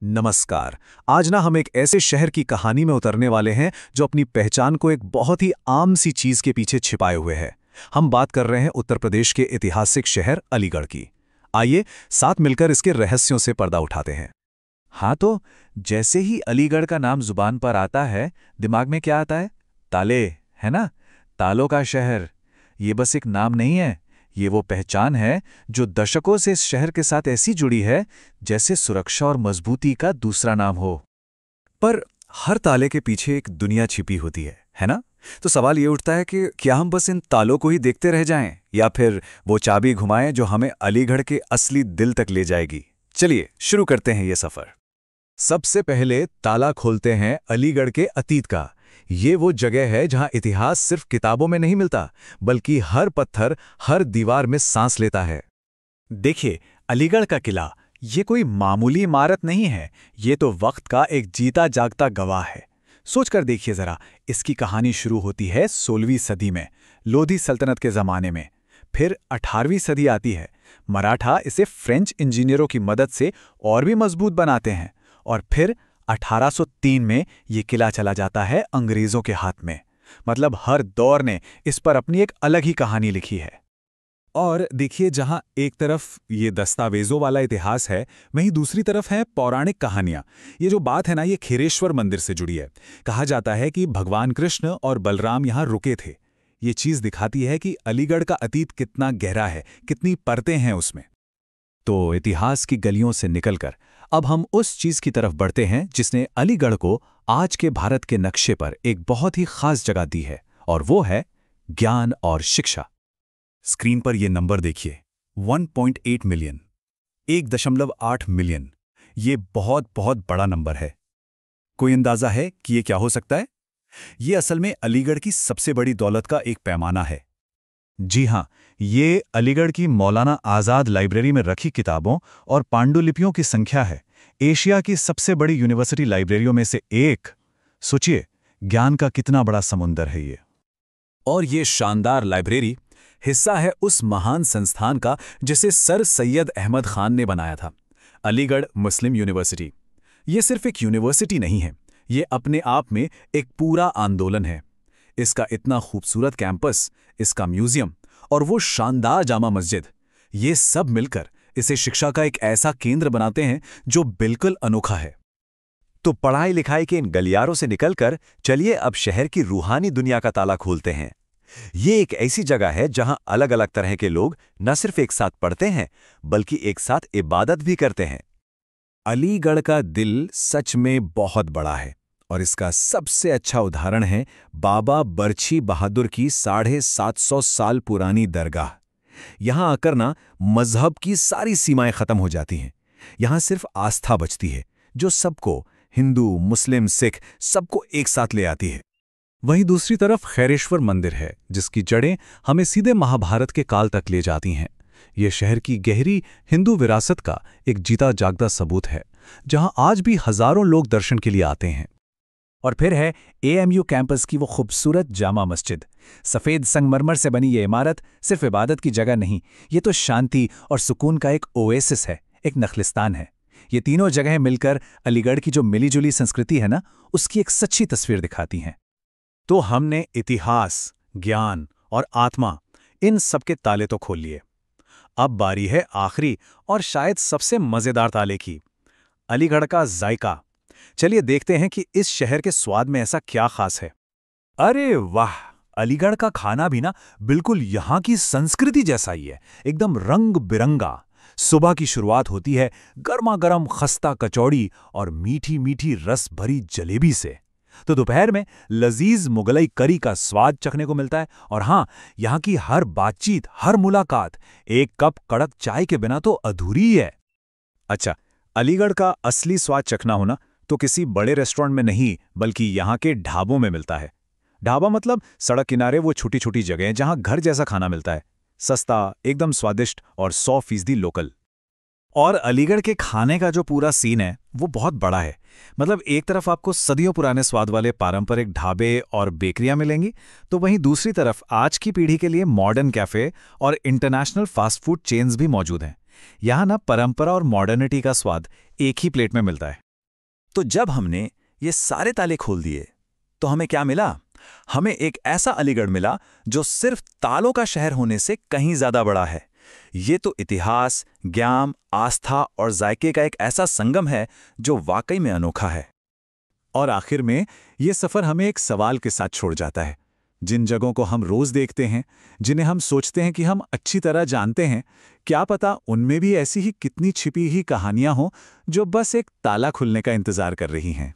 नमस्कार। आज ना हम एक ऐसे शहर की कहानी में उतरने वाले हैं जो अपनी पहचान को एक बहुत ही आम सी चीज के पीछे छिपाए हुए है। हम बात कर रहे हैं उत्तर प्रदेश के ऐतिहासिक शहर अलीगढ़ की। आइए साथ मिलकर इसके रहस्यों से पर्दा उठाते हैं। हाँ तो जैसे ही अलीगढ़ का नाम जुबान पर आता है, दिमाग में क्या आता है? ताले, है ना? तालों का शहर। ये बस एक नाम नहीं है, ये वो पहचान है जो दशकों से इस शहर के साथ ऐसी जुड़ी है जैसे सुरक्षा और मजबूती का दूसरा नाम हो। पर हर ताले के पीछे एक दुनिया छिपी होती है ना? तो सवाल ये उठता है कि क्या हम बस इन तालों को ही देखते रह जाएं या फिर वो चाबी घुमाएं जो हमें अलीगढ़ के असली दिल तक ले जाएगी। चलिए शुरू करते हैं ये सफर। सबसे पहले ताला खोलते हैं अलीगढ़ के अतीत का। ये वो जगह है जहां इतिहास सिर्फ किताबों में नहीं मिलता, बल्कि हर पत्थर, हर दीवार में सांस लेता है। देखिए, अलीगढ़ का किला ये कोई मामूली इमारत नहीं है, ये तो वक्त का एक जीता जागता गवाह है। सोचकर देखिए जरा, इसकी कहानी शुरू होती है 16वीं सदी में, लोधी सल्तनत के ज़माने में। फिर 18वीं सदी आती है, मराठा इसे फ्रेंच इंजीनियरों की मदद से और भी मजबूत बनाते हैं, और फिर 1803 में ये किला चला जाता है अंग्रेज़ों के हाथ में। मतलब हर दौर ने इस पर अपनी एक अलग ही कहानी लिखी है। और देखिए, जहां एक तरफ ये दस्तावेजों वाला इतिहास है, वहीं दूसरी तरफ है पौराणिक कहानियां। ये जो बात है ना, ये खीरेश्वर मंदिर से जुड़ी है। कहा जाता है कि भगवान कृष्ण और बलराम यहां रुके थे। ये चीज दिखाती है कि अलीगढ़ का अतीत कितना गहरा है, कितनी परतें हैं उसमें। तो इतिहास की गलियों से निकलकर अब हम उस चीज की तरफ बढ़ते हैं जिसने अलीगढ़ को आज के भारत के नक्शे पर एक बहुत ही खास जगह दी है, और वो है ज्ञान और शिक्षा। स्क्रीन पर यह नंबर देखिए, 1.8 मिलियन, 1.8 मिलियन। ये बहुत बहुत बड़ा नंबर है। कोई अंदाजा है कि ये क्या हो सकता है? ये असल में अलीगढ़ की सबसे बड़ी दौलत का एक पैमाना है। जी हां, ये अलीगढ़ की मौलाना आज़ाद लाइब्रेरी में रखी किताबों और पांडुलिपियों की संख्या है। एशिया की सबसे बड़ी यूनिवर्सिटी लाइब्रेरियों में से एक। सोचिए, ज्ञान का कितना बड़ा समुंदर है ये। और ये शानदार लाइब्रेरी हिस्सा है उस महान संस्थान का जिसे सर सैयद अहमद खान ने बनाया था, अलीगढ़ मुस्लिम यूनिवर्सिटी। ये सिर्फ एक यूनिवर्सिटी नहीं है, ये अपने आप में एक पूरा आंदोलन है। इसका इतना खूबसूरत कैंपस, इसका म्यूजियम और वो शानदार जामा मस्जिद, ये सब मिलकर इसे शिक्षा का एक ऐसा केंद्र बनाते हैं जो बिल्कुल अनोखा है। तो पढ़ाई लिखाई के इन गलियारों से निकलकर चलिए अब शहर की रूहानी दुनिया का ताला खोलते हैं। ये एक ऐसी जगह है जहां अलग अलग तरह के लोग न सिर्फ एक साथ पढ़ते हैं, बल्कि एक साथ इबादत भी करते हैं। अलीगढ़ का दिल सच में बहुत बड़ा है, और इसका सबसे अच्छा उदाहरण है बाबा बरछी बहादुर की 750 साल पुरानी दरगाह। यहां आकर ना मजहब की सारी सीमाएं खत्म हो जाती हैं। यहां सिर्फ आस्था बचती है, जो सबको, हिंदू, मुस्लिम, सिख, सबको एक साथ ले आती है। वहीं दूसरी तरफ खैरेश्वर मंदिर है, जिसकी जड़ें हमें सीधे महाभारत के काल तक ले जाती हैं। ये शहर की गहरी हिंदू विरासत का एक जीता जागता सबूत है, जहां आज भी हजारों लोग दर्शन के लिए आते हैं। और फिर है एएमयू कैंपस की वो खूबसूरत जामा मस्जिद। सफ़ेद संगमरमर से बनी ये इमारत सिर्फ इबादत की जगह नहीं, ये तो शांति और सुकून का एक ओएसिस है, एक नखलिस्तान है। ये तीनों जगहें मिलकर अलीगढ़ की जो मिलीजुली संस्कृति है ना, उसकी एक सच्ची तस्वीर दिखाती हैं। तो हमने इतिहास, ज्ञान और आत्मा, इन सबके ताले तो खोल लिए। अब बारी है आखिरी और शायद सबसे मजेदार ताले की, अलीगढ़ का जायका। चलिए देखते हैं कि इस शहर के स्वाद में ऐसा क्या खास है। अरे वाह, अलीगढ़ का खाना भी ना बिल्कुल यहाँ की संस्कृति जैसा ही है, एकदम रंग बिरंगा। सुबह की शुरुआत होती है गर्मा गर्म खस्ता कचौड़ी और मीठी मीठी रस भरी जलेबी से। तो दोपहर में लजीज मुगलई करी का स्वाद चखने को मिलता है। और हाँ, यहाँ की हर बातचीत, हर मुलाकात एक कप कड़क चाय के बिना तो अधूरी ही है। अच्छा, अलीगढ़ का असली स्वाद चखना हो ना, तो किसी बड़े रेस्टोरेंट में नहीं, बल्कि यहाँ के ढाबों में मिलता है। ढाबा मतलब सड़क किनारे वो छोटी छोटी जगह जहाँ घर जैसा खाना मिलता है, सस्ता, एकदम स्वादिष्ट और 100% लोकल। और अलीगढ़ के खाने का जो पूरा सीन है वो बहुत बड़ा है। मतलब एक तरफ आपको सदियों पुराने स्वाद वाले पारंपरिक ढाबे और बेकरियां मिलेंगी, तो वहीं दूसरी तरफ आज की पीढ़ी के लिए मॉडर्न कैफे और इंटरनेशनल फास्ट फूड चेन्स भी मौजूद हैं। यहाँ ना परंपरा और मॉडर्निटी का स्वाद एक ही प्लेट में मिलता है। तो जब हमने ये सारे ताले खोल दिए तो हमें क्या मिला? हमें एक ऐसा अलीगढ़ मिला जो सिर्फ तालों का शहर होने से कहीं ज्यादा बड़ा है। ये तो इतिहास, ज्ञान, आस्था और जायके का एक ऐसा संगम है जो वाकई में अनोखा है। और आखिर में ये सफर हमें एक सवाल के साथ छोड़ जाता है। जिन जगहों को हम रोज देखते हैं, जिन्हें हम सोचते हैं कि हम अच्छी तरह जानते हैं, क्या पता उनमें भी ऐसी ही कितनी छिपी ही कहानियां हों जो बस एक ताला खुलने का इंतजार कर रही हैं।